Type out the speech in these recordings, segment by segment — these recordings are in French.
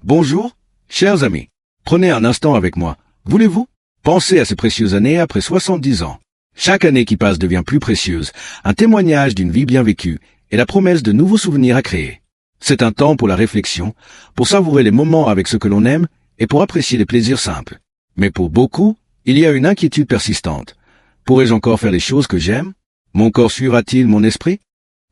Bonjour, chers amis. Prenez un instant avec moi, voulez-vous? Pensez à ces précieuses années après 70 ans. Chaque année qui passe devient plus précieuse, un témoignage d'une vie bien vécue et la promesse de nouveaux souvenirs à créer. C'est un temps pour la réflexion, pour savourer les moments avec ceux que l'on aime et pour apprécier les plaisirs simples. Mais pour beaucoup, il y a une inquiétude persistante. Pourrais-je encore faire les choses que j'aime? Mon corps suivra-t-il mon esprit?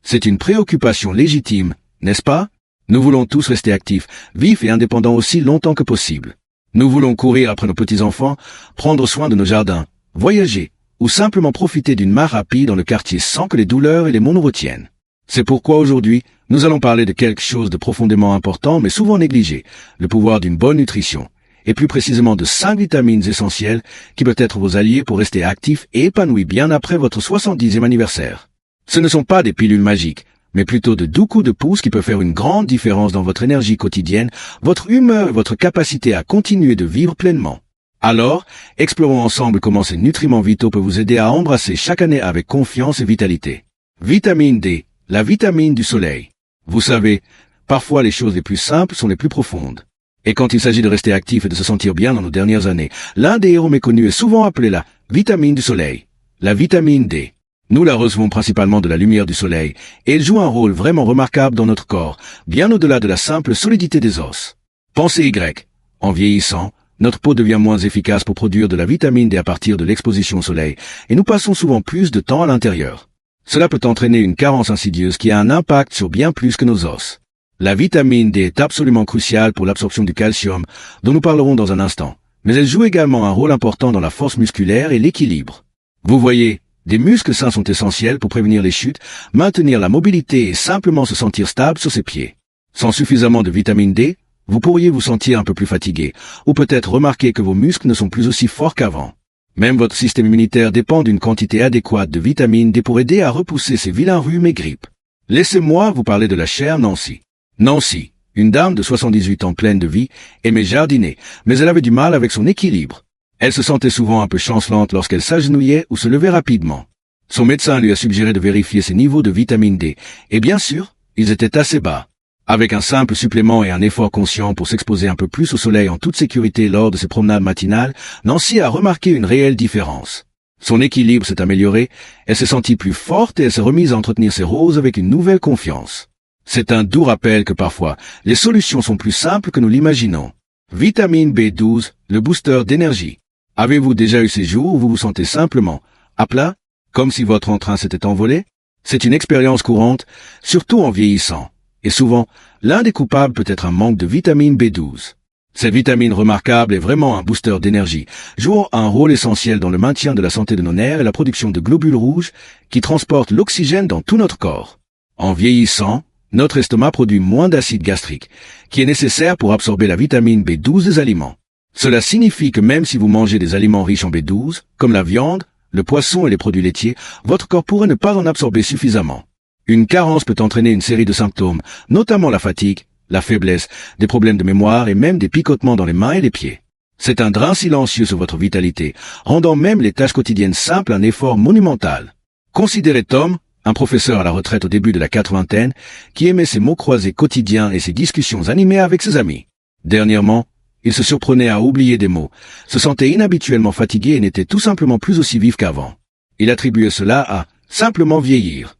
C'est une préoccupation légitime, n'est-ce pas? Nous voulons tous rester actifs, vifs et indépendants aussi longtemps que possible. Nous voulons courir après nos petits-enfants, prendre soin de nos jardins, voyager, ou simplement profiter d'une marche rapide dans le quartier sans que les douleurs et les maux nous retiennent. C'est pourquoi aujourd'hui, nous allons parler de quelque chose de profondément important mais souvent négligé, le pouvoir d'une bonne nutrition, et plus précisément de 5 vitamines essentielles qui peuvent être vos alliés pour rester actifs et épanouis bien après votre 70e anniversaire. Ce ne sont pas des pilules magiques, mais plutôt de doux coups de pouce qui peuvent faire une grande différence dans votre énergie quotidienne, votre humeur et votre capacité à continuer de vivre pleinement. Alors, explorons ensemble comment ces nutriments vitaux peuvent vous aider à embrasser chaque année avec confiance et vitalité. Vitamine D, la vitamine du soleil. Vous savez, parfois les choses les plus simples sont les plus profondes. Et quand il s'agit de rester actif et de se sentir bien dans nos dernières années, l'un des héros méconnus est souvent appelé la vitamine du soleil, la vitamine D. Nous la recevons principalement de la lumière du soleil, et elle joue un rôle vraiment remarquable dans notre corps, bien au-delà de la simple solidité des os. Pensez Y. En vieillissant, notre peau devient moins efficace pour produire de la vitamine D à partir de l'exposition au soleil, et nous passons souvent plus de temps à l'intérieur. Cela peut entraîner une carence insidieuse qui a un impact sur bien plus que nos os. La vitamine D est absolument cruciale pour l'absorption du calcium, dont nous parlerons dans un instant, mais elle joue également un rôle important dans la force musculaire et l'équilibre. Vous voyez, des muscles sains sont essentiels pour prévenir les chutes, maintenir la mobilité et simplement se sentir stable sur ses pieds. Sans suffisamment de vitamine D, vous pourriez vous sentir un peu plus fatigué, ou peut-être remarquer que vos muscles ne sont plus aussi forts qu'avant. Même votre système immunitaire dépend d'une quantité adéquate de vitamine D pour aider à repousser ces vilains rhumes et grippes. Laissez-moi vous parler de la chère Nancy. Nancy, une dame de 78 ans pleine de vie, aimait jardiner, mais elle avait du mal avec son équilibre. Elle se sentait souvent un peu chancelante lorsqu'elle s'agenouillait ou se levait rapidement. Son médecin lui a suggéré de vérifier ses niveaux de vitamine D, et bien sûr, ils étaient assez bas. Avec un simple supplément et un effort conscient pour s'exposer un peu plus au soleil en toute sécurité lors de ses promenades matinales, Nancy a remarqué une réelle différence. Son équilibre s'est amélioré, elle s'est sentie plus forte et elle s'est remise à entretenir ses roses avec une nouvelle confiance. C'est un doux rappel que parfois, les solutions sont plus simples que nous l'imaginons. Vitamine B12, le booster d'énergie. Avez-vous déjà eu ces jours où vous vous sentez simplement à plat, comme si votre entrain s'était envolé? C'est une expérience courante, surtout en vieillissant. Et souvent, l'un des coupables peut être un manque de vitamine B12. Cette vitamine remarquable est vraiment un booster d'énergie, jouant un rôle essentiel dans le maintien de la santé de nos nerfs et la production de globules rouges qui transportent l'oxygène dans tout notre corps. En vieillissant, notre estomac produit moins d'acide gastrique, qui est nécessaire pour absorber la vitamine B12 des aliments. Cela signifie que même si vous mangez des aliments riches en B12, comme la viande, le poisson et les produits laitiers, votre corps pourrait ne pas en absorber suffisamment. Une carence peut entraîner une série de symptômes, notamment la fatigue, la faiblesse, des problèmes de mémoire et même des picotements dans les mains et les pieds. C'est un drain silencieux sur votre vitalité, rendant même les tâches quotidiennes simples un effort monumental. Considérez Tom, un professeur à la retraite au début de la quarantaine, qui aimait ses mots croisés quotidiens et ses discussions animées avec ses amis. Dernièrement, il se surprenait à oublier des mots, se sentait inhabituellement fatigué et n'était tout simplement plus aussi vif qu'avant. Il attribuait cela à simplement vieillir.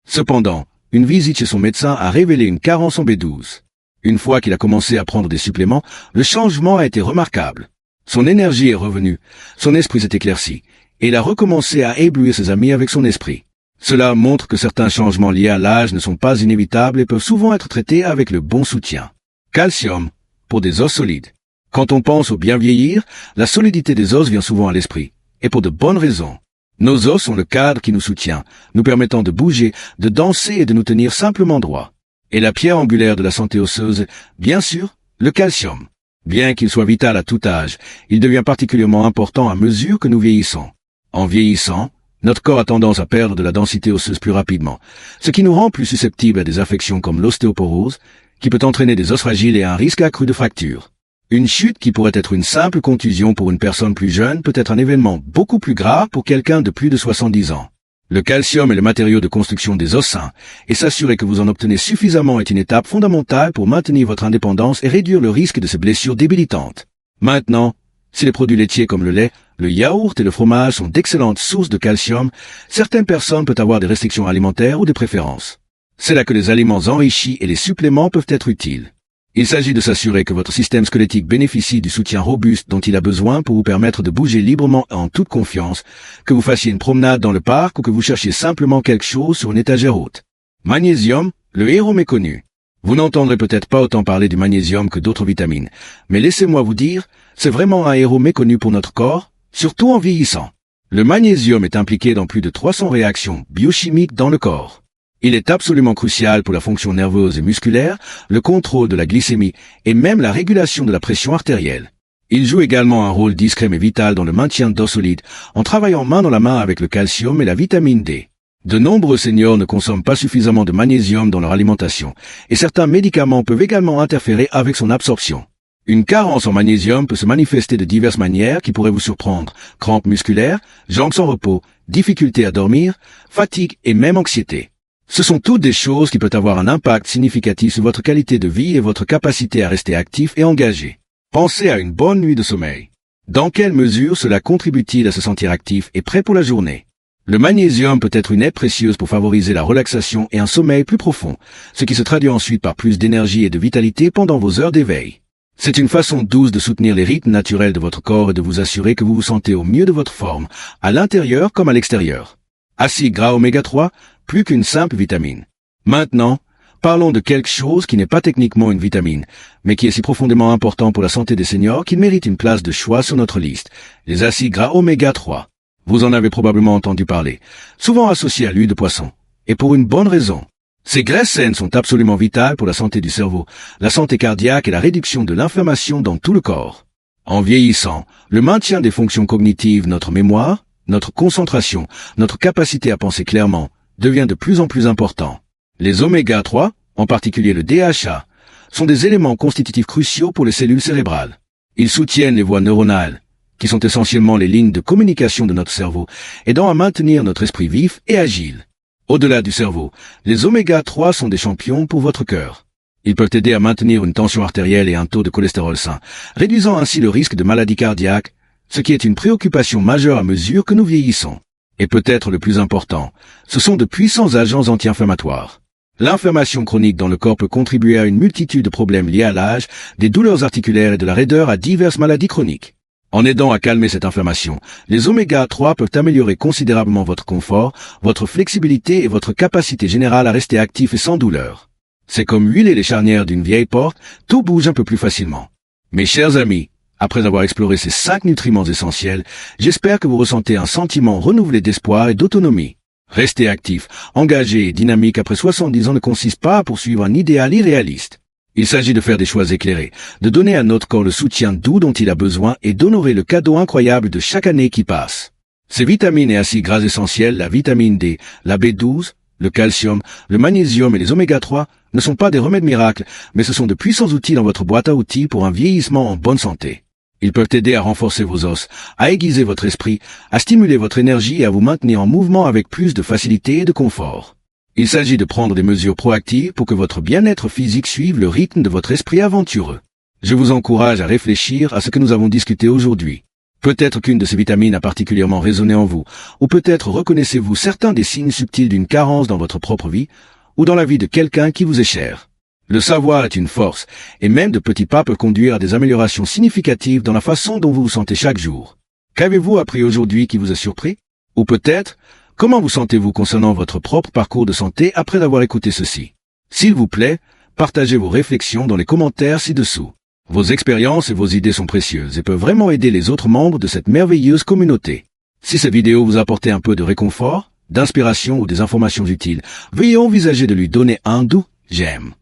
Cependant, une visite chez son médecin a révélé une carence en B12. Une fois qu'il a commencé à prendre des suppléments, le changement a été remarquable. Son énergie est revenue, son esprit s'est éclairci, et il a recommencé à éblouir ses amis avec son esprit. Cela montre que certains changements liés à l'âge ne sont pas inévitables et peuvent souvent être traités avec le bon soutien. Calcium, pour des os solides. Quand on pense au bien vieillir, la solidité des os vient souvent à l'esprit, et pour de bonnes raisons. Nos os sont le cadre qui nous soutient, nous permettant de bouger, de danser et de nous tenir simplement droit. Et la pierre angulaire de la santé osseuse, bien sûr, le calcium. Bien qu'il soit vital à tout âge, il devient particulièrement important à mesure que nous vieillissons. En vieillissant, notre corps a tendance à perdre de la densité osseuse plus rapidement, ce qui nous rend plus susceptibles à des affections comme l'ostéoporose, qui peut entraîner des os fragiles et un risque accru de fracture. Une chute qui pourrait être une simple contusion pour une personne plus jeune peut être un événement beaucoup plus grave pour quelqu'un de plus de 70 ans. Le calcium est le matériau de construction des os sains, et s'assurer que vous en obtenez suffisamment est une étape fondamentale pour maintenir votre indépendance et réduire le risque de ces blessures débilitantes. Maintenant, si les produits laitiers comme le lait, le yaourt et le fromage sont d'excellentes sources de calcium, certaines personnes peuvent avoir des restrictions alimentaires ou des préférences. C'est là que les aliments enrichis et les suppléments peuvent être utiles. Il s'agit de s'assurer que votre système squelettique bénéficie du soutien robuste dont il a besoin pour vous permettre de bouger librement et en toute confiance, que vous fassiez une promenade dans le parc ou que vous cherchiez simplement quelque chose sur une étagère haute. Magnésium, le héros méconnu. Vous n'entendrez peut-être pas autant parler du magnésium que d'autres vitamines, mais laissez-moi vous dire, c'est vraiment un héros méconnu pour notre corps, surtout en vieillissant. Le magnésium est impliqué dans plus de 300 réactions biochimiques dans le corps. Il est absolument crucial pour la fonction nerveuse et musculaire, le contrôle de la glycémie et même la régulation de la pression artérielle. Il joue également un rôle discret mais vital dans le maintien d'os solides en travaillant main dans la main avec le calcium et la vitamine D. De nombreux seniors ne consomment pas suffisamment de magnésium dans leur alimentation et certains médicaments peuvent également interférer avec son absorption. Une carence en magnésium peut se manifester de diverses manières qui pourraient vous surprendre. Crampes musculaires, jambes sans repos, difficultés à dormir, fatigue et même anxiété. Ce sont toutes des choses qui peuvent avoir un impact significatif sur votre qualité de vie et votre capacité à rester actif et engagé. Pensez à une bonne nuit de sommeil. Dans quelle mesure cela contribue-t-il à se sentir actif et prêt pour la journée? Le magnésium peut être une aide précieuse pour favoriser la relaxation et un sommeil plus profond, ce qui se traduit ensuite par plus d'énergie et de vitalité pendant vos heures d'éveil. C'est une façon douce de soutenir les rythmes naturels de votre corps et de vous assurer que vous vous sentez au mieux de votre forme, à l'intérieur comme à l'extérieur. Acides gras oméga 3, plus qu'une simple vitamine. Maintenant, parlons de quelque chose qui n'est pas techniquement une vitamine, mais qui est si profondément important pour la santé des seniors qu'il mérite une place de choix sur notre liste, les acides gras oméga 3. Vous en avez probablement entendu parler, souvent associés à l'huile de poisson, et pour une bonne raison. Ces graisses saines sont absolument vitales pour la santé du cerveau, la santé cardiaque et la réduction de l'inflammation dans tout le corps. En vieillissant, le maintien des fonctions cognitives, notre mémoire, notre concentration, notre capacité à penser clairement, devient de plus en plus important. Les oméga 3, en particulier le DHA, sont des éléments constitutifs cruciaux pour les cellules cérébrales. Ils soutiennent les voies neuronales, qui sont essentiellement les lignes de communication de notre cerveau, aidant à maintenir notre esprit vif et agile. Au-delà du cerveau, les oméga 3 sont des champions pour votre cœur. Ils peuvent aider à maintenir une tension artérielle et un taux de cholestérol sain, réduisant ainsi le risque de maladie cardiaque, ce qui est une préoccupation majeure à mesure que nous vieillissons. Et peut-être le plus important, ce sont de puissants agents anti-inflammatoires. L'inflammation chronique dans le corps peut contribuer à une multitude de problèmes liés à l'âge, des douleurs articulaires et de la raideur à diverses maladies chroniques. En aidant à calmer cette inflammation, les oméga 3 peuvent améliorer considérablement votre confort, votre flexibilité et votre capacité générale à rester actif et sans douleur. C'est comme huiler les charnières d'une vieille porte, tout bouge un peu plus facilement. Mes chers amis, après avoir exploré ces 5 nutriments essentiels, j'espère que vous ressentez un sentiment renouvelé d'espoir et d'autonomie. Rester actif, engagé et dynamique après 70 ans ne consiste pas à poursuivre un idéal irréaliste. Il s'agit de faire des choix éclairés, de donner à notre corps le soutien doux dont il a besoin et d'honorer le cadeau incroyable de chaque année qui passe. Ces vitamines et acides gras essentiels, la vitamine D, la B12, le calcium, le magnésium et les oméga 3 ne sont pas des remèdes miracles, mais ce sont de puissants outils dans votre boîte à outils pour un vieillissement en bonne santé. Ils peuvent aider à renforcer vos os, à aiguiser votre esprit, à stimuler votre énergie et à vous maintenir en mouvement avec plus de facilité et de confort. Il s'agit de prendre des mesures proactives pour que votre bien-être physique suive le rythme de votre esprit aventureux. Je vous encourage à réfléchir à ce que nous avons discuté aujourd'hui. Peut-être qu'une de ces vitamines a particulièrement résonné en vous, ou peut-être reconnaissez-vous certains des signes subtils d'une carence dans votre propre vie, ou dans la vie de quelqu'un qui vous est cher. Le savoir est une force, et même de petits pas peuvent conduire à des améliorations significatives dans la façon dont vous vous sentez chaque jour. Qu'avez-vous appris aujourd'hui qui vous a surpris? Ou peut-être, comment vous sentez-vous concernant votre propre parcours de santé après avoir écouté ceci? S'il vous plaît, partagez vos réflexions dans les commentaires ci-dessous. Vos expériences et vos idées sont précieuses et peuvent vraiment aider les autres membres de cette merveilleuse communauté. Si cette vidéo vous a apporté un peu de réconfort, d'inspiration ou des informations utiles, veuillez envisager de lui donner un doux j'aime.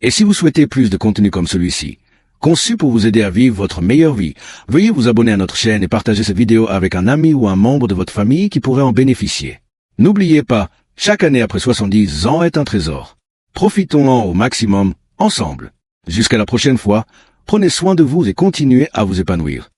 Et si vous souhaitez plus de contenu comme celui-ci, conçu pour vous aider à vivre votre meilleure vie, veuillez vous abonner à notre chaîne et partager cette vidéo avec un ami ou un membre de votre famille qui pourrait en bénéficier. N'oubliez pas, chaque année après 70 ans est un trésor. Profitons-en au maximum, ensemble. Jusqu'à la prochaine fois, prenez soin de vous et continuez à vous épanouir.